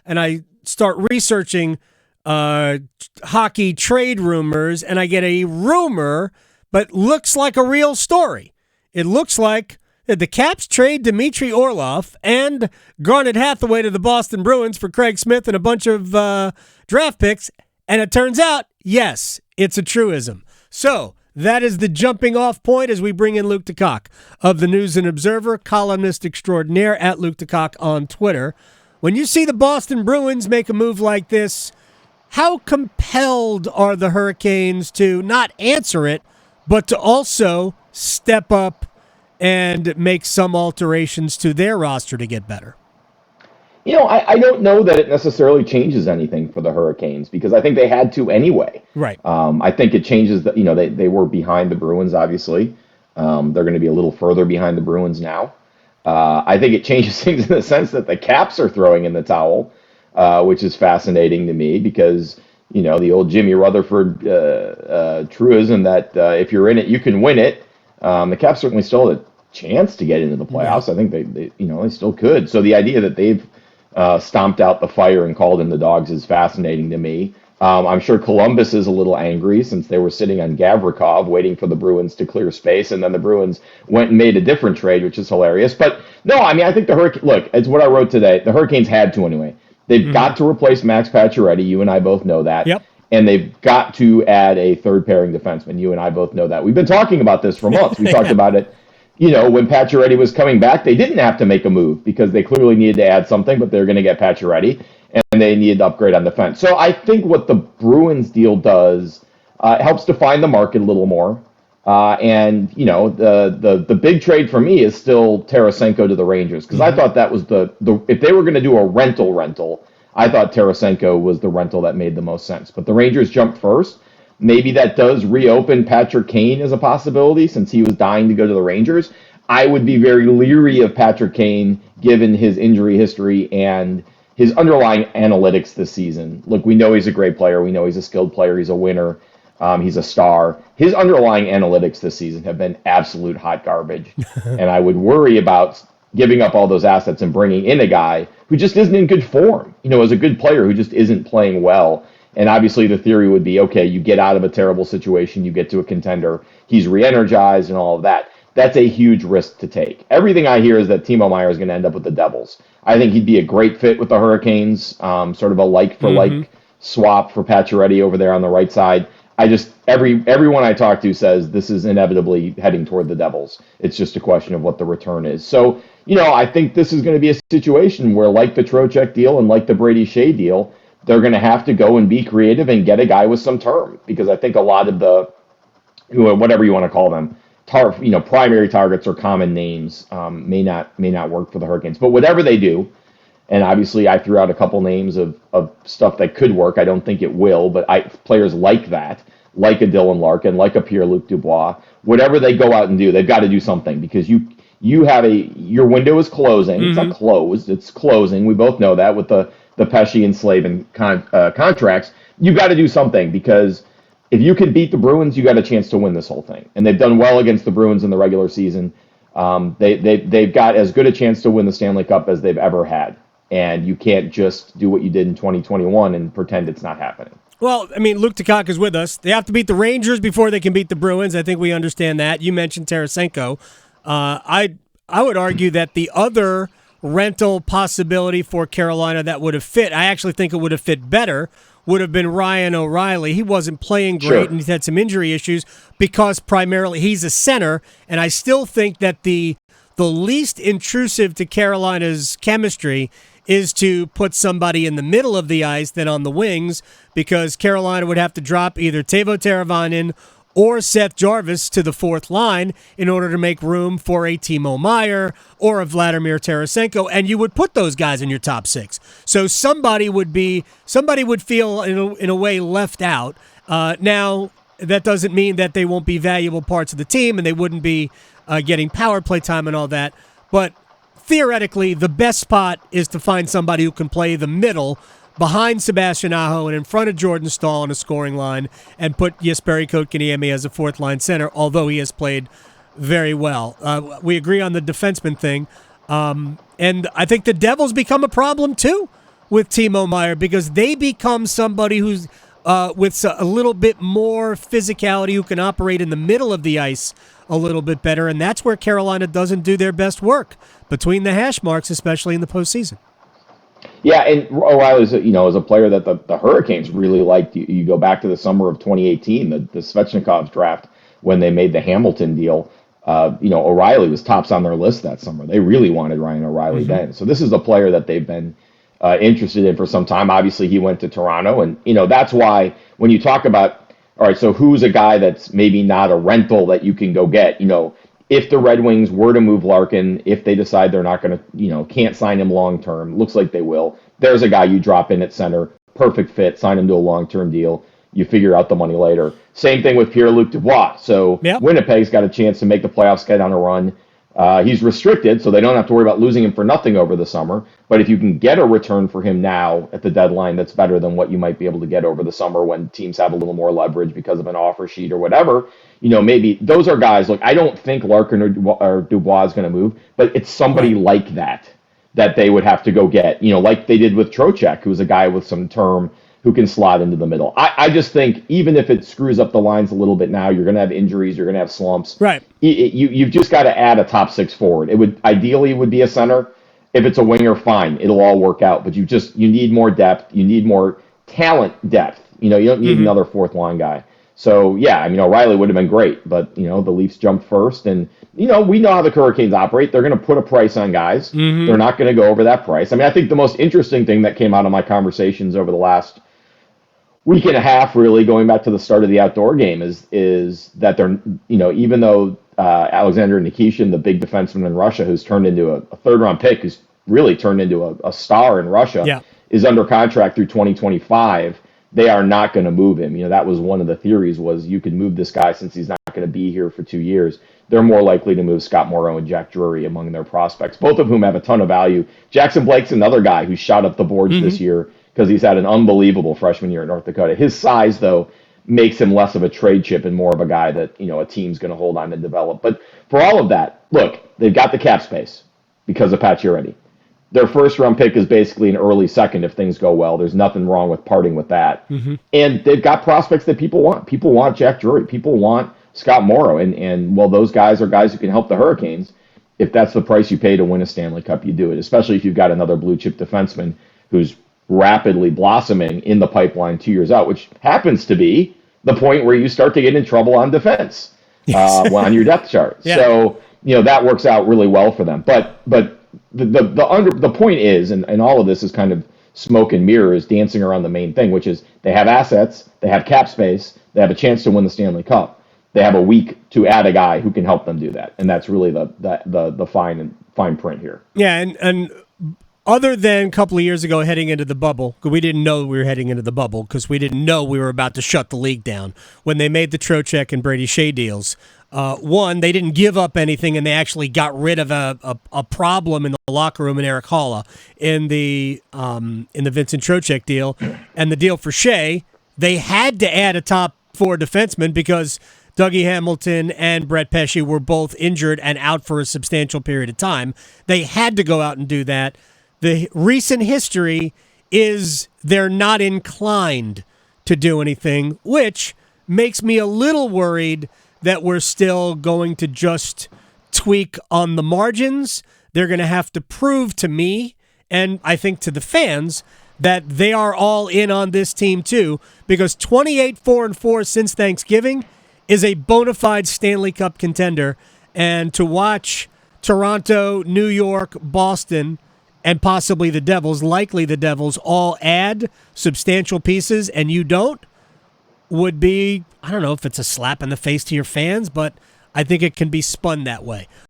and I start researching hockey trade rumors, and I get a rumor, but looks like a real story. It looks like the Caps trade Dmitry Orlov and Garnet Hathaway to the Boston Bruins for Craig Smith and a bunch of draft picks, and it turns out, yes, it's a truism. So that is the jumping off point as we bring in Luke DeCock of the News and Observer, columnist extraordinaire at Luke DeCock on Twitter. When you see the Boston Bruins make a move like this, how compelled are the Hurricanes to not answer it, but to also step up and make some alterations to their roster to get better? I don't know that it necessarily changes anything for the Hurricanes because I think they had to anyway. Right. I think it changes that, they were behind the Bruins, obviously. They're going to be a little further behind the Bruins now. I think it changes things in the sense that the Caps are throwing in the towel, which is fascinating to me because, the old Jimmy Rutherford truism that if you're in it, you can win it. The Caps certainly still had a chance to get into the playoffs. I think they still could. So the idea that they've stomped out the fire and called in the dogs is fascinating to me. I'm sure Columbus is a little angry since they were sitting on Gavrikov waiting for the Bruins to clear space, and then the Bruins went and made a different trade, which is hilarious. But no, I think the Hurricanes, look, it's what I wrote today. The Hurricanes had to anyway. They've got to replace Max Pacioretty. You and I both know that. Yep. And they've got to add a third pairing defenseman. You and I both know that. We've been talking about this for months. We talked about it. When Pacioretty was coming back, they didn't have to make a move because they clearly needed to add something, but they're going to get Pacioretty, and they needed to upgrade on defense. So I think what the Bruins deal does helps define the market a little more. The big trade for me is still Tarasenko to the Rangers because I thought that was the if they were going to do a rental, I thought Tarasenko was the rental that made the most sense. But the Rangers jumped first. Maybe that does reopen Patrick Kane as a possibility since he was dying to go to the Rangers. I would be very leery of Patrick Kane given his injury history and his underlying analytics this season. Look, we know he's a great player. We know he's a skilled player. He's a winner. He's a star. His underlying analytics this season have been absolute hot garbage. And I would worry about giving up all those assets and bringing in a guy who just isn't in good form, as a good player who just isn't playing well. And obviously the theory would be, okay, you get out of a terrible situation, you get to a contender, he's re-energized and all of that. That's a huge risk to take. Everything I hear is that Timo Meier is going to end up with the Devils. I think he'd be a great fit with the Hurricanes, sort of a like-for-like swap for Pacioretty over there on the right side. Everyone I talk to says this is inevitably heading toward the Devils. It's just a question of what the return is. So, I think this is going to be a situation where, like the Trocheck deal and like the Brady Shea deal, they're going to have to go and be creative and get a guy with some term because I think a lot of the, whatever you want to call them, primary targets or common names may not work for the Hurricanes. But whatever they do, and obviously I threw out a couple names of stuff that could work. I don't think it will, but players like that, like a Dylan Larkin, like a Pierre-Luc Dubois, whatever they go out and do, they've got to do something because you have your window is closing. It's not closed, it's closing. We both know that with the Pesce and Slavin contracts. You've got to do something because if you can beat the Bruins, you got a chance to win this whole thing. And they've done well against the Bruins in the regular season. They've got as good a chance to win the Stanley Cup as they've ever had. And you can't just do what you did in 2021 and pretend it's not happening. Well, Luke DeCock is with us. They have to beat the Rangers before they can beat the Bruins. I think we understand that. You mentioned Tarasenko. I would argue that the other rental possibility for Carolina that would have fit, I actually think it would have fit better, would have been Ryan O'Reilly. He wasn't playing great, and he's had some injury issues because primarily he's a center, and I still think that the least intrusive to Carolina's chemistry is to put somebody in the middle of the ice than on the wings because Carolina would have to drop either Teuvo Teravainen or Seth Jarvis to the fourth line in order to make room for a Timo Meier or a Vladimir Tarasenko, and you would put those guys in your top six. So somebody would feel in a way left out. Now, that doesn't mean that they won't be valuable parts of the team and they wouldn't be getting power play time and all that, but theoretically, the best spot is to find somebody who can play the middle behind Sebastian Aho and in front of Jordan Staal on a scoring line and put Jesperi Kotkaniemi as a fourth-line center, although he has played very well. We agree on the defenseman thing. And I think the Devils become a problem, too, with Timo Meier because they become somebody who's with a little bit more physicality, who can operate in the middle of the ice a little bit better, and that's where Carolina doesn't do their best work between the hash marks, especially in the postseason. Yeah, and O'Reilly's is a player that the Hurricanes really liked. You go back to the summer of 2018, the Svechnikov's draft when they made the Hamilton deal. O'Reilly was tops on their list that summer. They really wanted Ryan O'Reilly then. So this is a player that they've been interested in for some time. Obviously, he went to Toronto, and that's why when you talk about, all right, so who's a guy that's maybe not a rental that you can go get? If the Red Wings were to move Larkin, if they decide they're not going to, can't sign him long term, looks like they will. There's a guy you drop in at center, perfect fit, sign him to a long-term deal. You figure out the money later. Same thing with Pierre-Luc Dubois. So Winnipeg's got a chance to make the playoffs, get on a run. He's restricted, so they don't have to worry about losing him for nothing over the summer. But if you can get a return for him now at the deadline, that's better than what you might be able to get over the summer when teams have a little more leverage because of an offer sheet or whatever. Maybe those are guys. Look, I don't think Larkin or Dubois is going to move, but it's somebody like that they would have to go get. Like they did with Trocheck, who's a guy with some term who can slot into the middle. I just think even if it screws up the lines a little bit now, you're going to have injuries, you're going to have slumps. Right. You've just got to add a top six forward. Ideally would be a center. If it's a winger, fine, it'll all work out. But you need more depth. You need more talent depth. You don't need another fourth line guy. So yeah, O'Reilly would have been great, but the Leafs jumped first, and we know how the Hurricanes operate. They're going to put a price on guys. They're not going to go over that price. I think the most interesting thing that came out of my conversations over the last week and a half, really going back to the start of the outdoor game, is that they're even though Alexander Nikishin, the big defenseman in Russia, who's turned into a third-round pick, who's really turned into a star in Russia, is under contract through 2025. They are not going to move him. That was one of the theories, was you could move this guy since he's not going to be here for 2 years. They're more likely to move Scott Morrow and Jack Drury among their prospects, both of whom have a ton of value. Jackson Blake's another guy who shot up the boards this year because he's had an unbelievable freshman year at North Dakota. His size, though, makes him less of a trade chip and more of a guy that a team's going to hold on and develop. But for all of that, look, they've got the cap space because of Pacioretty. Their first-round pick is basically an early second if things go well. There's nothing wrong with parting with that. And they've got prospects that people want. People want Jack Drury. People want Scott Morrow. And those guys are guys who can help the Hurricanes. If that's the price you pay to win a Stanley Cup, you do it, especially if you've got another blue-chip defenseman who's rapidly blossoming in the pipeline 2 years out, which happens to be the point where you start to get in trouble on defense on your depth chart. Yeah. So, that works out really well for them. But the point is, and all of this is kind of smoke and mirrors dancing around the main thing, which is they have assets, they have cap space, they have a chance to win the Stanley Cup. They have a week to add a guy who can help them do that, and that's really the fine print here. Yeah, and other than a couple of years ago heading into the bubble, because we didn't know we were heading into the bubble, because we didn't know we were about to shut the league down when they made the Trocheck and Brady Shea deals. One, they didn't give up anything, and they actually got rid of a problem in the locker room in Eric Halla in the Vincent Trocheck deal. And the deal for Shea, they had to add a top four defenseman because Dougie Hamilton and Brett Pesce were both injured and out for a substantial period of time. They had to go out and do that. The recent history is they're not inclined to do anything, which makes me a little worried that we're still going to just tweak on the margins. They're going to have to prove to me, and I think to the fans, that they are all in on this team too, because 28-4-4 since Thanksgiving is a bona fide Stanley Cup contender. And to watch Toronto, New York, Boston, and possibly the Devils, likely the Devils, all add substantial pieces and you don't, would be, I don't know if it's a slap in the face to your fans, but I think it can be spun that way.